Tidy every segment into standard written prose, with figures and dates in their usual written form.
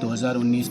2019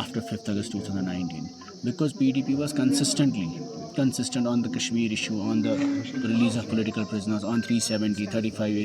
after 5th August 2019, because PDP was consistent on the Kashmir issue, on the release of political prisoners, on 370, 35A।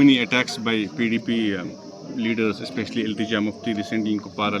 many attacks by PDP leaders, especially Iltija Mufti recently in Kupara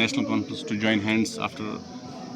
National Conference to join hands after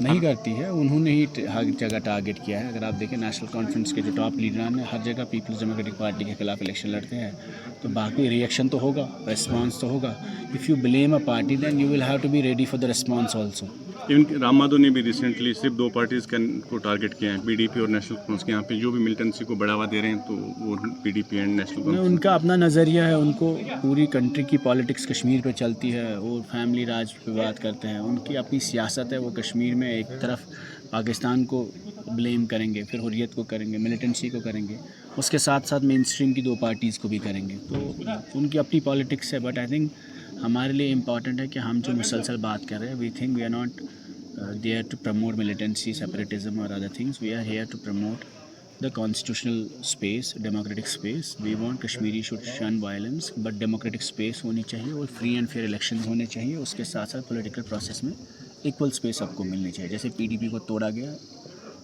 نہیں کرتی ہے, انہوں نے ہی ہر جگہ target کیا ہے. اگر آپ دیکھیں نیشنل کانفرنس کے جو ٹاپ لیڈران ہیں ہر جگہ پیپلز ڈیموکریٹک پارٹی کے خلاف الیکشن لڑتے ہیں, تو باقی ریئیکشن تو ہوگا, ریسپانس تو ہوگا. If you blame a party then you will have to be ready for the response also. Even Ram Madhav نے بھی ریسنٹلی صرف 2 پارٹیز کو ٹارگٹ کیا ہے, پی ڈی پی اور نیشنل کانفرنس کے. یہاں پہ جو بھی ملٹنسی کو بڑھاوا دے رہے ہیں تو وہ P D P and National Conference. ان کا اپنا نظریہ ہے, ان کو پوری کنٹری کی پالیٹکس کشمیر پہ چلتی ہے, وہ فیملی راج پہ بات کرتے ہیں, ان کی اپنی سیاست ہے. وہ کشمیر میں ایک طرف پاکستان کو بلیم کریں گے, پھر حریت کو کریں گے, ملیٹنسی کو کریں گے, اس کے ساتھ ساتھ مین اسٹریم کی 2 پارٹیز کو بھی کریں گے. تو ان کی اپنی پالیٹکس ہے. بٹ آئی تھنک ہمارے لیے امپورٹنٹ ہے کہ ہم جو مسلسل بات کر رہے ہیں, we think we are not there to promote militancy, separatism اور other things. We are here to promote the constitutional space, democratic space. We want Kashmiri should shun violence, but democratic space ہونی چاہیے اور free and fair elections ہونے چاہیے. اس کے ساتھ ساتھ political process میں equal space سب کو ملنی چاہیے. جیسے پی ڈی پی کو توڑا گیا,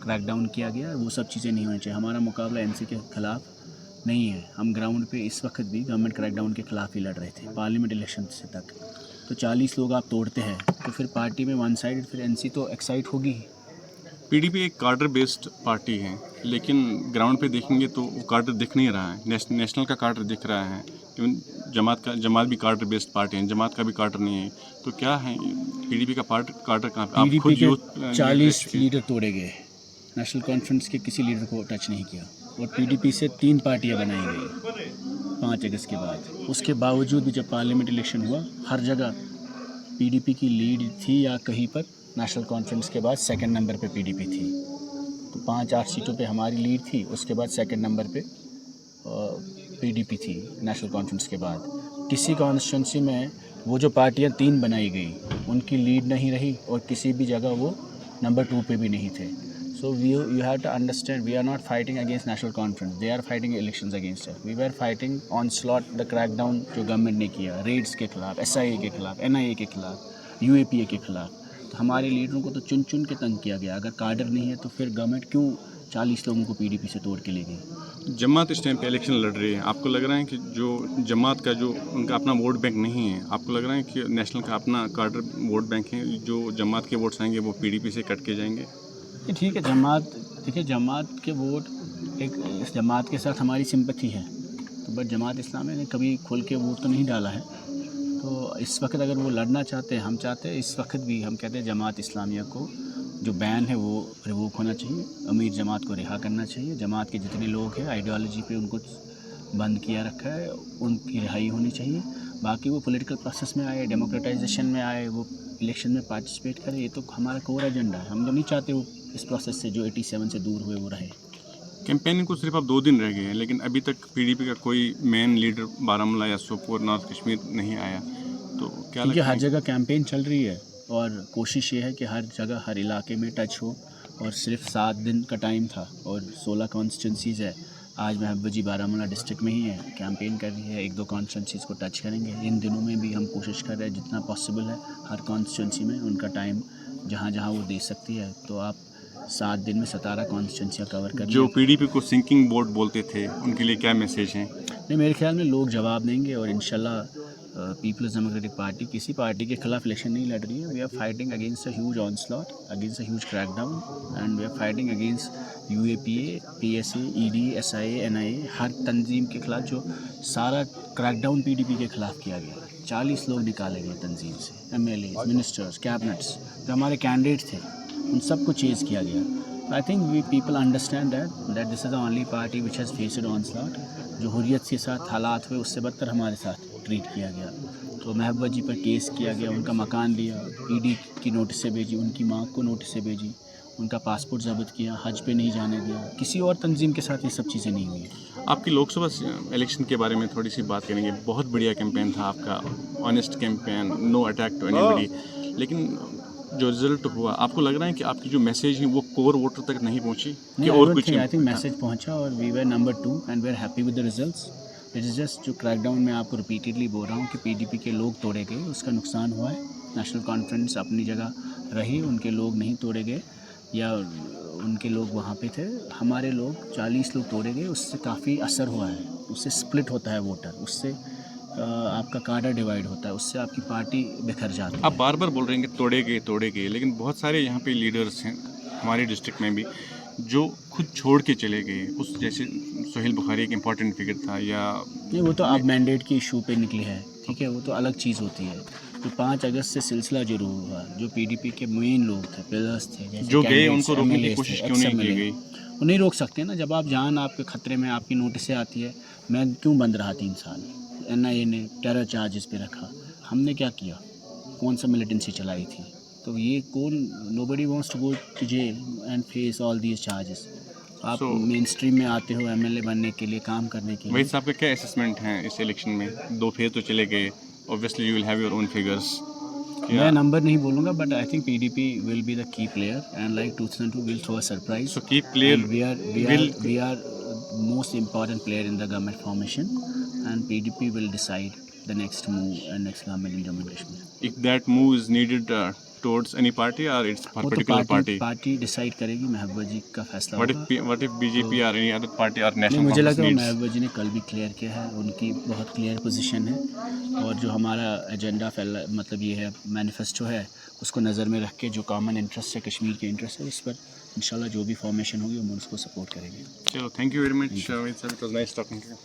کریک ڈاؤن کیا گیا, وہ سب چیزیں نہیں ہونی چاہیے. ہمارا مقابلہ این سی کے خلاف نہیں ہے. ہم گراؤنڈ پہ اس وقت بھی گورنمنٹ کریک ڈاؤن کے خلاف ہی لڑ رہے تھے پارلیمنٹ الیکشن سے تک. تو 40 لوگ آپ توڑتے ہیں تو پھر پارٹی میں ون سائڈ, پھر این سی تو ایکسائٹ ہوگی ہی. پی ڈی پی ایک کارڈر بیسڈ پارٹی ہے, لیکن گراؤنڈ پہ دیکھیں گے تو وہ کارڈر دکھ نہیں رہا ہے. نیشنل کا کارڈر دکھ رہا ہے, ایون جماعت بھی کارڈر بیسڈ پارٹی ہے, جماعت کا بھی کارڈر نہیں ہے. تو کیا ہے پی ڈی پی کا کارڈر کہاں پہ؟ پی ڈی پی کے 40 لیڈر توڑے گئے, نیشنل کانفرنس کے کسی لیڈر کو ٹچ نہیں کیا, اور پی ڈی پی سے 3 پارٹیاں بنائی گئی 5 اگست کے بعد. اس کے باوجود بھی جب پارلیمنٹ الیکشن ہوا ہر جگہ پی ڈی پی کی لیڈ تھی, یا کہیں پر نیشنل کانفرنس کے بعد 2nd نمبر پہ پی ڈی پی تھی. تو 5-8 سیٹوں پہ ہماری لیڈ تھی, اس کے بعد 2nd نمبر پہ پی ڈی پی تھی نیشنل کانفرنس کے بعد. کسی کانسٹیچوئنسی میں وہ جو پارٹیاں 3 بنائی گئی ان کی لیڈ نہیں رہی, اور کسی بھی جگہ وہ نمبر 2 پہ بھی نہیں تھے. So you have to understand we are not fighting against National Conference, they are fighting elections against us. We are fighting onslaught the crackdown ڈاؤن جو گورنمنٹ نے کیا, ریڈس کے خلاف, ایس آئی اے کے خلاف, این آئی اے کے خلاف, یو اے پی اے کے خلاف. تو ہمارے لیڈروں کو تو چن چن کے تنگ کیا گیا. اگر کارڈر نہیں ہے تو پھر گورنمنٹ کیوں 40 لوگوں کو پی ڈی پی سے توڑ کے لے گئی؟ جماعت اس ٹائم پہ الیکشن لڑ رہی ہے. آپ کو لگ رہا ہے کہ جو جماعت کا جو ان کا اپنا ووٹ بینک نہیں ہے, آپ کو لگ رہا ہے کہ نیشنل کا اپنا کارڈر ووٹ بینک ہے, جو جماعت کے ووٹس آئیں گے وہ پی ڈی پی سے کٹ کے جائیں گے؟ ٹھیک ہے, دیکھیے جماعت کے ووٹ, ایک اس جماعت کے ساتھ ہماری سمپتھی ہے, تو بٹ جماعت اسلامی نے کبھی کھل کے ووٹ تو نہیں ڈالا ہے. تو اس وقت اگر وہ لڑنا چاہتے ہیں, ہم چاہتے ہیں اس وقت بھی, ہم کہتے ہیں جماعت اسلامیہ کو جو بین ہے وہ ریووک ہونا چاہیے, امیر جماعت کو رہا کرنا چاہیے. جماعت کے جتنے لوگ ہیں آئیڈیالوجی پہ ان کو بند کیا رکھا ہے, ان کی رہائی ہونی چاہیے. باقی وہ پولیٹیکل پروسیس میں آئے, ڈیموکریٹائزیشن میں آئے, وہ الیکشن میں پارٹیسپیٹ کرے, یہ تو ہمارا کور ایجنڈا ہے. ہم تو نہیں چاہتے وہ اس پروسیس سے جو 87 سے دور ہوئے وہ رہے. کیمپیننگ کو صرف اب 2 دن رہ گئے ہیں, لیکن ابھی تک پی ڈی پی کا کوئی مین لیڈر بارہمولہ یا سوپور نارتھ کشمیر نہیں آیا. تو کیا کیونکہ لگتا ہر ہے جگہ کیمپین چل رہی ہے, اور کوشش یہ ہے کہ ہر جگہ ہر علاقے میں ٹچ ہو. اور صرف 7 دن کا ٹائم تھا اور 16 کانسٹیچوئنسیز ہے. آج محبوبہ جی بارہمولہ ڈسٹرکٹ میں ہی ہے, کیمپین کر رہی ہے, 1-2 کانسٹیچوئنسیز کو ٹچ کریں گے. ان دنوں میں بھی ہم کوشش کر رہے ہیں جتنا پاسبل ہے ہر کانسٹیچوئنسی میں ان کا ٹائم جہاں جہاں وہ دے سکتی ہے. تو آپ 7 دن میں 17 کانسٹیچوئنسیاں کور کر جو پی ڈی پی کو سنکنگ بورڈ بولتے تھے ان کے لیے کیا میسیج ہیں؟ نہیں, میرے خیال میں لوگ جواب دیں گے, اور انشاءاللہ پیپلز ڈیموکریٹک پارٹی کسی پارٹی کے خلاف الیکشن نہیں لڑ رہی ہے. We are fighting against a huge onslaught, against a huge crackdown, and we are fighting against U A P A, P S A, E D, S I A, N I A, ہر تنظیم کے خلاف جو سارا crackdown P D P کے خلاف کیا گیا. 40 لوگ نکالے گئے تنظیم سے, M L As, ministers, cabinets, جو ہمارے کینڈیڈیٹ تھے ان سب کو چیز کیا گیا. I think we people understand that this is the only party which has faced onslaught. جو حریت کے ساتھ حالات ہوئے اس سے بدتر ہمارے ساتھ ٹریٹ کیا گیا. تو محبوبہ جی پر کیس کیا گیا, ان کا مکان لیا, ای ڈی کی نوٹسیں بھیجی, ان کی ماں کو نوٹسیں بھیجی, ان کا پاسپورٹ ضبط کیا, حج پہ نہیں جانے دیا. کسی اور تنظیم کے ساتھ یہ سب چیزیں نہیں ہوئی. آپ کی لوک سبھا الیکشن کے بارے میں تھوڑی سی بات کریں گے. بہت بڑھیا کیمپین تھا آپ کا, honest campaign, no attack to anybody. لیکن جو رزلٹ ہوا, آپ کو لگ رہا ہے کہ آپ کی جو میسیج ہیں وہ کور ووٹر تک نہیں پہنچی کہ اور کچھ؟ آئی تھنک میسیج پہنچا, اور we were number 2 and we are happy with the results. It is just جو کریک ڈاؤن میں آپ کو ریپیٹیڈلی بول رہا ہوں کہ پی ڈی پی کے لوگ توڑے گئے, اس کا نقصان ہوا ہے. نیشنل کانفرنس اپنی جگہ رہی, ان کے لوگ نہیں توڑے گئے, یا ان کے لوگ وہاں پہ تھے. ہمارے لوگ 40 لوگ توڑے گئے, اس سے کافی اثر ہوا ہے, اس سے سپلٹ ہوتا ہے ووٹر, اس سے آپ کا کانٹا ڈیوائڈ ہوتا ہے, اس سے آپ کی پارٹی بکھر جاتی ہے. آپ بار بار بول رہے ہیں کہ توڑے گئے, لیکن بہت سارے یہاں پہ لیڈرس ہیں ہمارے ڈسٹرکٹ میں بھی جو خود چھوڑ کے چلے گئے. اس جیسے سہیل بخاری ایک امپورٹنٹ فگر تھا, یا نہیں وہ تو اب مینڈیٹ کی ایشو پہ نکلی ہے, ٹھیک ہے, وہ تو الگ چیز ہوتی ہے. جو 5 اگست سے سلسلہ جو ہوا, جو پی ڈی پی کے مین لوگ تھے, پلرس تھے, جیسے جو گئے ان candidates, کو روکنے کی MLAs کوشش تھے, کیوں نہیں ex-MLA, کی گئی؟ وہ نہیں روک سکتے نا. جب آپ جان آپ کے خطرے میں, آپ کی نوٹسیں آتی ہے. میں کیوں بند رہا 3 سال؟ NIA نے ٹیرر چارجز پہ رکھا, ہم نے کیا کیا؟ کون سا ملیٹنسی چلائی تھی؟ تو یہ کون, nobody wants to go to jail and face all these charges. آپ مین اسٹریم میں آتے ہو MLA بننے کے لیے, کام کرنے کے لیے. وہی صاحب کا کیا اسسمنٹ ہیں اس الیکشن میں؟ 2 پھیز تو چلے گئے, obviously you will have your own figures. میں نمبر نہیں بولوں گا, but I think PDP will be the key player, and like 2002 will throw a surprise. So key player we are most important player in the government formation, and PDP will decide the next move and next government in Jammu and Kashmir. if that move is needed towards any party or it's for وہ تو particular party? Party decide کرے گی, محبوبہ جی کا فیصلہ What ہوگا. if BJP or any other party or نہیں, national مجھے congress لگتا ہے needs? محبوبہ جی نے کل بھی کلیئر کیا ہے, ان کی بہت کلیئر پوزیشن ہے, اور جو ہمارا ایجنڈا مطلب یہ ہے, مینیفیسٹو ہے, اس کو نظر میں رکھ کے جو کامن انٹرسٹ ہے, کشمیر کے انٹرسٹ ہے, اس پر انشاءاللہ جو بھی فارمیشن ہوگی ہم اس کو سپورٹ کریں گے. چلو, thank you very much. It was nice talking to you.